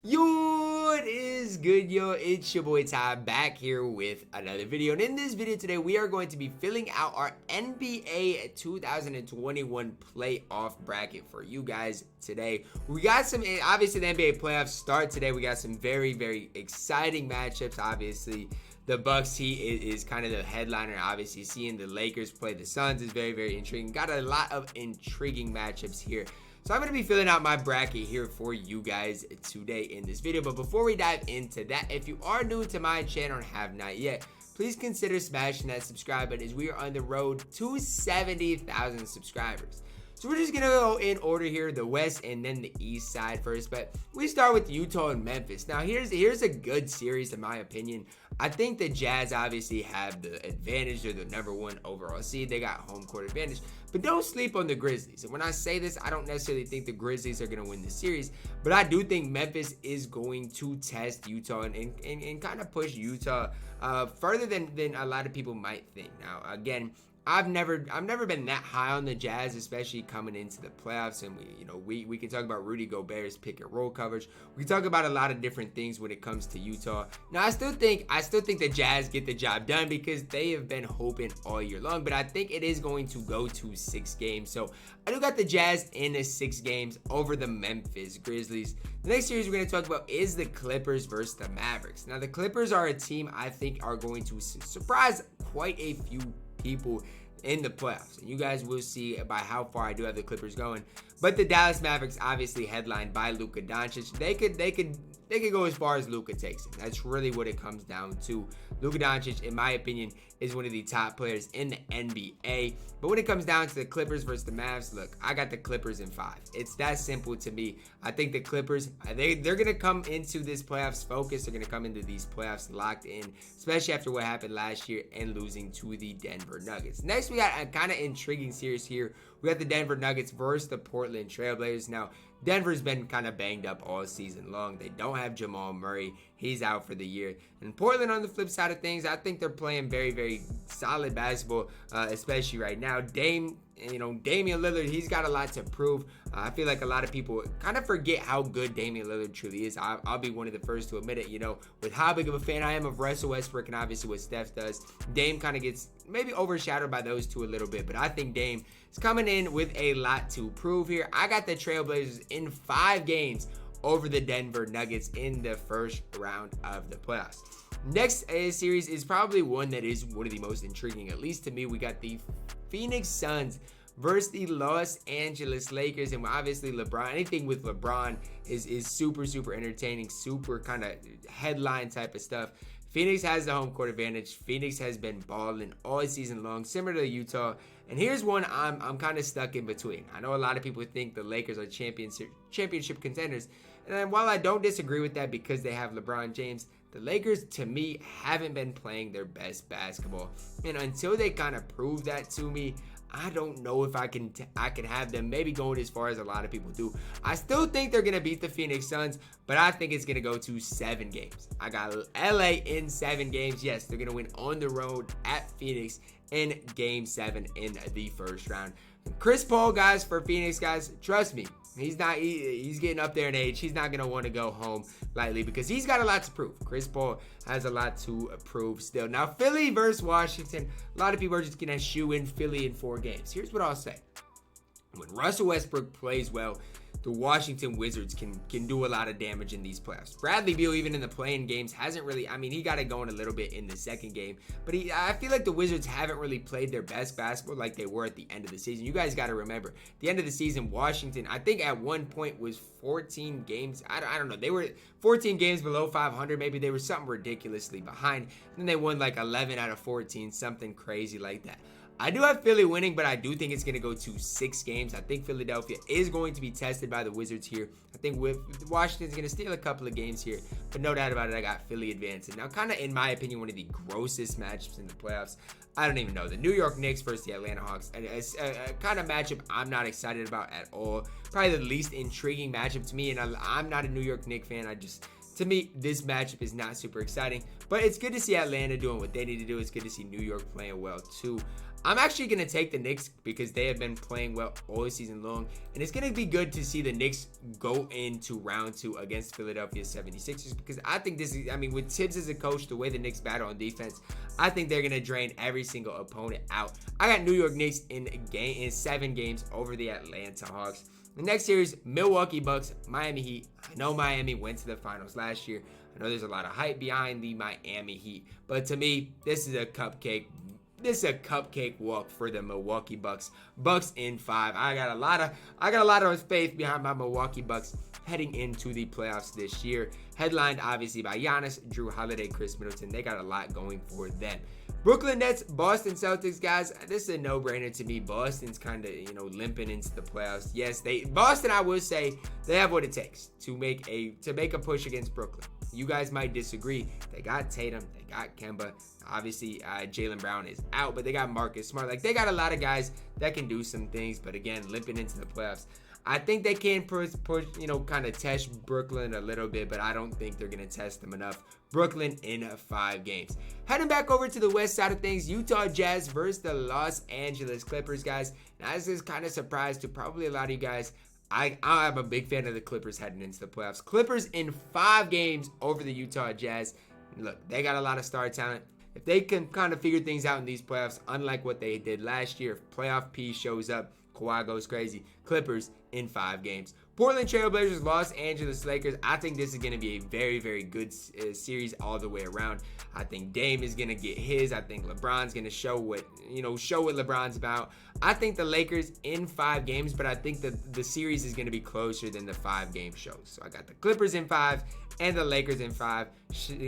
Yo, it is good, yo. It's your boy Ty back here with another video. And in this video today, we are going to be filling out our NBA 2021 playoff bracket for you guys today. We got some, obviously the NBA playoffs start today. We got some very, very exciting matchups. Obviously, the Bucks Heat is kind of the headliner. Obviously, seeing the Lakers play the Suns is very, very intriguing. Got a lot of intriguing matchups here. So I'm going to be filling out my bracket here for you guys today in this video. But before we dive into that, if you are new to my channel and have not yet, please consider smashing that subscribe button as we are on the road to 70,000 subscribers. So we're just going to go in order here, the West and then the East side first. But we start with Utah and Memphis. Now, here's a good series in my opinion. I think the Jazz obviously have the advantage. They're the #1 overall seed. They got home court advantage. But don't sleep on the Grizzlies. And when I say this, I don't necessarily think the Grizzlies are going to win the series. But I do think Memphis is going to test Utah and kind of push Utah further than a lot of people might think. Now, again, I've never been that high on the Jazz, especially coming into the playoffs. And we can talk about Rudy Gobert's pick and roll coverage. We can talk about a lot of different things when it comes to Utah. Now, I still think the Jazz get the job done because they have been hoping all year long. But I think it is going to go to 6 games. So I do got the Jazz in the 6 games over the Memphis Grizzlies. The next series we're going to talk about is the Clippers versus the Mavericks. Now, the Clippers are a team I think are going to surprise quite a few people in the playoffs, and you guys will see by how far I do have the Clippers going. But the Dallas Mavericks, obviously headlined by Luka Doncic, they could go as far as Luka takes it. That's really what it comes down to. Luka Doncic, in my opinion, is one of the top players in the NBA. But when it comes down to the Clippers versus the Mavs, look, I got the Clippers in 5. It's that simple to me. I think the Clippers, they're going to come into this playoffs focused. They're going to come into these playoffs locked in, especially after what happened last year and losing to the Denver Nuggets. Next, we got a kind of intriguing series here. We got the Denver Nuggets versus the Portland Trailblazers. Now, Denver's been kind of banged up all season long. They don't have Jamal Murray. He's out for the year. And Portland, on the flip side of things, I think they're playing very, very solid basketball, especially right now. Damian Lillard, he's got a lot to prove. I feel like a lot of people kind of forget how good Damian Lillard truly is. I'll be one of the first to admit it, with how big of a fan I am of Russell Westbrook and obviously what Steph does. Dame kind of gets maybe overshadowed by those two a little bit, but I think Dame is coming in with a lot to prove here. I got the Trailblazers in 5 games over the Denver Nuggets in the first round of the playoffs. Next series is probably one that is one of the most intriguing, at least to me. We got the Phoenix Suns versus the Los Angeles Lakers, and obviously LeBron, anything with LeBron is super, super entertaining, super kind of headline type of stuff. Phoenix has the home court advantage. Phoenix has been balling all season long, similar to Utah. And here's one I'm kind of stuck in between. I know a lot of people think the Lakers are championship contenders, and while I don't disagree with that because they have LeBron James, the Lakers, to me, haven't been playing their best basketball. And until they kind of prove that to me, I don't know if I can have them maybe going as far as a lot of people do. I still think they're going to beat the Phoenix Suns, but I think it's going to go to 7 games. I got LA in 7 games. Yes, they're going to win on the road at Phoenix in Game 7 in the first round. Chris Paul, guys, for Phoenix, guys, trust me, he's getting up there in age. He's not going to want to go home lightly because he's got a lot to prove. Chris Paul has a lot to prove still. Now, Philly versus Washington, a lot of people are just going to shoe in Philly in 4 games. Here's what I'll say. When Russell Westbrook plays well, the Washington Wizards can do a lot of damage in these playoffs. Bradley Beal, even in the play-in games, hasn't really, he got it going a little bit in the second game, but I feel like the Wizards haven't really played their best basketball like they were at the end of the season. You guys got to remember, at the end of the season, Washington, I think at one point was 14 games. I don't know. They were 14 games below 500. Maybe they were something ridiculously behind. And then they won like 11 out of 14, something crazy like that. I do have Philly winning, but I do think it's going to go to 6 games. I think Philadelphia is going to be tested by the Wizards here. I think Washington's going to steal a couple of games here, but no doubt about it, I got Philly advancing. Now, kind of, in my opinion, one of the grossest matchups in the playoffs. I don't even know. The New York Knicks versus the Atlanta Hawks. A kind of matchup I'm not excited about at all. Probably the least intriguing matchup to me, and I'm not a New York Knicks fan. To me, this matchup is not super exciting, but it's good to see Atlanta doing what they need to do. It's good to see New York playing well too. I'm actually going to take the Knicks because they have been playing well all season long. And it's going to be good to see the Knicks go into round 2 against Philadelphia 76ers because I think this is, I mean, with Tibbs as a coach, the way the Knicks battle on defense, I think they're going to drain every single opponent out. I got New York Knicks in 7 games over the Atlanta Hawks. The next series, Milwaukee Bucks, Miami Heat. I know Miami went to the finals last year. I know there's a lot of hype behind the Miami Heat, but to me, this is a cupcake. This is a cupcake walk for the Milwaukee Bucks. Bucks in 5. I got a lot of faith behind my Milwaukee Bucks heading into the playoffs this year. Headlined obviously by Giannis, Drew Holiday, Chris Middleton. They got a lot going for them. Brooklyn Nets, Boston Celtics, guys. This is a no-brainer to me. Boston's kind of, limping into the playoffs. Yes, Boston, I will say, they have what it takes to make a push against Brooklyn. You guys might disagree. They got Tatum, they got Kemba. Obviously, Jaylen Brown is out, but they got Marcus Smart. Like, they got a lot of guys that can do some things, but again, limping into the playoffs. I think they can push, kind of test Brooklyn a little bit, but I don't think they're going to test them enough. Brooklyn in 5 games. Heading back over to the west side of things, Utah Jazz versus the Los Angeles Clippers, guys. Now, this is kind of surprise to probably a lot of you guys. I'm a big fan of the Clippers heading into the playoffs. Clippers in 5 games over the Utah Jazz. Look, they got a lot of star talent. If they can kind of figure things out in these playoffs, unlike what they did last year, if playoff P shows up, Kawhi goes crazy. Clippers in 5 games. Portland Trail Blazers, Los Angeles Lakers. I think this is going to be a very, very good series all the way around. I think Dame is going to get his. I think LeBron's going to show what LeBron's about. I think the Lakers in 5 games, but I think the series is going to be closer than the 5-game shows. So I got the Clippers in 5 and the Lakers in 5.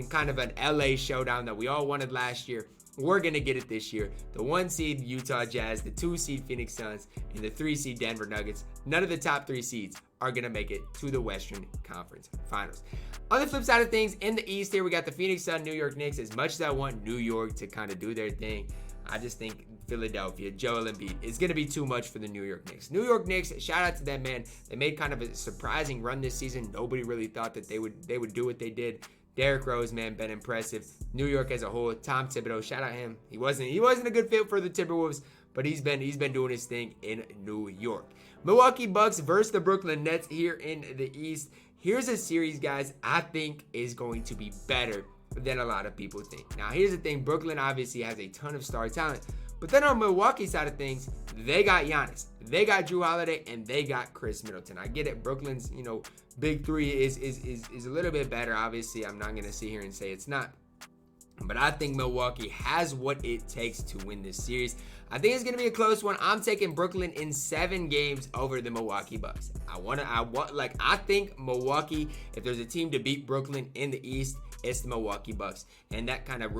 Kind of an LA showdown that we all wanted last year. We're going to get it this year. The 1 seed Utah Jazz, the 2 seed Phoenix Suns, and the 3 seed Denver Nuggets. None of the top 3 seeds are going to make it to the Western Conference Finals. On the flip side of things, in the East here, we got the Phoenix Suns, New York Knicks. As much as I want New York to kind of do their thing, I just think Philadelphia, Joel Embiid, is going to be too much for the New York Knicks. New York Knicks, shout out to them, man. They made kind of a surprising run this season. Nobody really thought that they would do what they did. Derrick Rose, man, been impressive. New York as a whole, Tom Thibodeau, shout out him. He wasn't a good fit for the Timberwolves, but he's been doing his thing in New York. Milwaukee Bucks versus the Brooklyn Nets here in the East. Here's a series, guys, I think is going to be better than a lot of people think. Now, here's the thing. Brooklyn obviously has a ton of star talent, but then on Milwaukee side of things, they got Giannis, they got Drew Holiday, and they got Chris Middleton. I get it. Brooklyn's, big 3 is a little bit better. Obviously, I'm not going to sit here and say it's not. But I think Milwaukee has what it takes to win this series. I think it's going to be a close one. I'm taking Brooklyn in 7 games over the Milwaukee Bucks. I think Milwaukee, if there's a team to beat Brooklyn in the East, it's the Milwaukee Bucks. And that kind of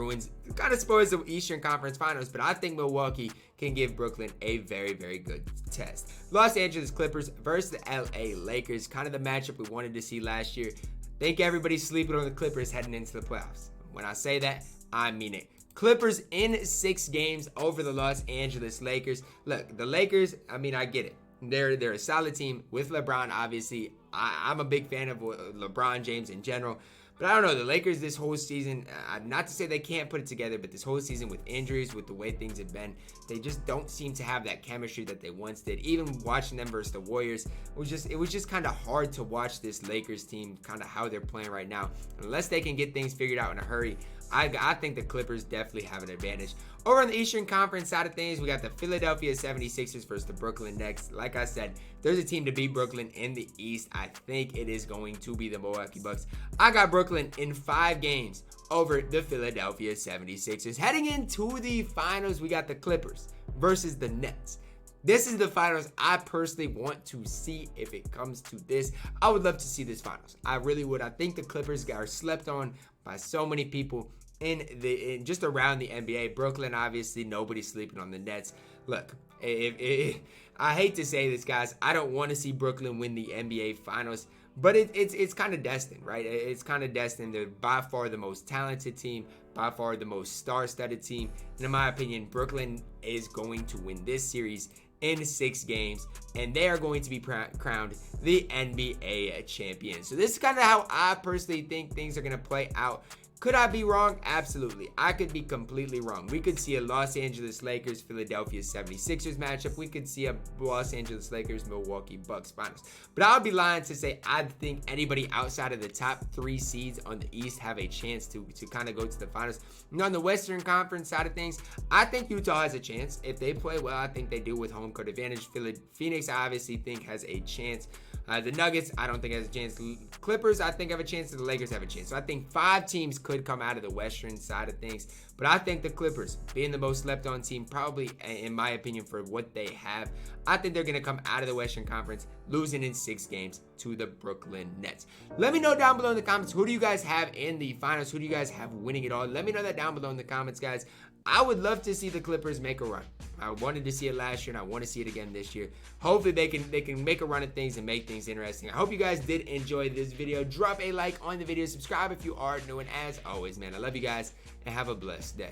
spoils the Eastern Conference Finals. But I think Milwaukee can give Brooklyn a very, very good test. Los Angeles Clippers versus the LA Lakers. Kind of the matchup we wanted to see last year. I think everybody's sleeping on the Clippers heading into the playoffs. When I say that, I mean it. Clippers in 6 games over the Los Angeles Lakers. Look, the Lakers, I get it. They're a solid team with LeBron, obviously. I'm a big fan of LeBron James in general. But I don't know, the Lakers this whole season, not to say they can't put it together, but this whole season with injuries, with the way things have been, they just don't seem to have that chemistry that they once did. Even watching them versus the Warriors, it was just kind of hard to watch this Lakers team, kind of how they're playing right now. Unless they can get things figured out in a hurry, I think the Clippers definitely have an advantage. Over on the Eastern Conference side of things, we got the Philadelphia 76ers versus the Brooklyn Nets. Like I said, there's a team to beat Brooklyn in the East. I think it is going to be the Milwaukee Bucks. I got Brooklyn in 5 games over the Philadelphia 76ers. Heading into the finals, we got the Clippers versus the Nets. This is the finals I personally want to see if it comes to this. I would love to see this finals. I really would. I think the Clippers are slept on by so many people in just around the NBA. Brooklyn, obviously, nobody's sleeping on the Nets. Look, I hate to say this, guys. I don't want to see Brooklyn win the NBA Finals, but it's kind of destined, right? It's kind of destined. They're by far the most talented team, by far the most star-studded team. And in my opinion, Brooklyn is going to win this series in 6 games, and they are going to be crowned the NBA champion. So this is kind of how I personally think things are going to play out Could I be wrong? Absolutely. I could be completely wrong. We could see a Los Angeles Lakers, Philadelphia 76ers matchup. We could see a Los Angeles Lakers, Milwaukee Bucks finals. But I would be lying to say I think anybody outside of the top 3 seeds on the East have a chance to kind of go to the finals. And on the Western Conference side of things, I think Utah has a chance. If they play well, I think they do with home court advantage. Phoenix, I obviously think has a chance. The Nuggets, I don't think has a chance. Clippers, I think have a chance. The Lakers have a chance. So I think 5 teams could come out of the Western side of things. But I think the Clippers, being the most slept-on team, probably, in my opinion, for what they have, I think they're going to come out of the Western Conference losing in 6 games to the Brooklyn Nets. Let me know down below in the comments, who do you guys have in the finals? Who do you guys have winning it all? Let me know that down below in the comments, guys. I would love to see the Clippers make a run. I wanted to see it last year, and I want to see it again this year. Hopefully, they can make a run at things and make things interesting. I hope you guys did enjoy this video. Drop a like on the video. Subscribe if you are new. And as always, man, I love you guys, and have a blessed day.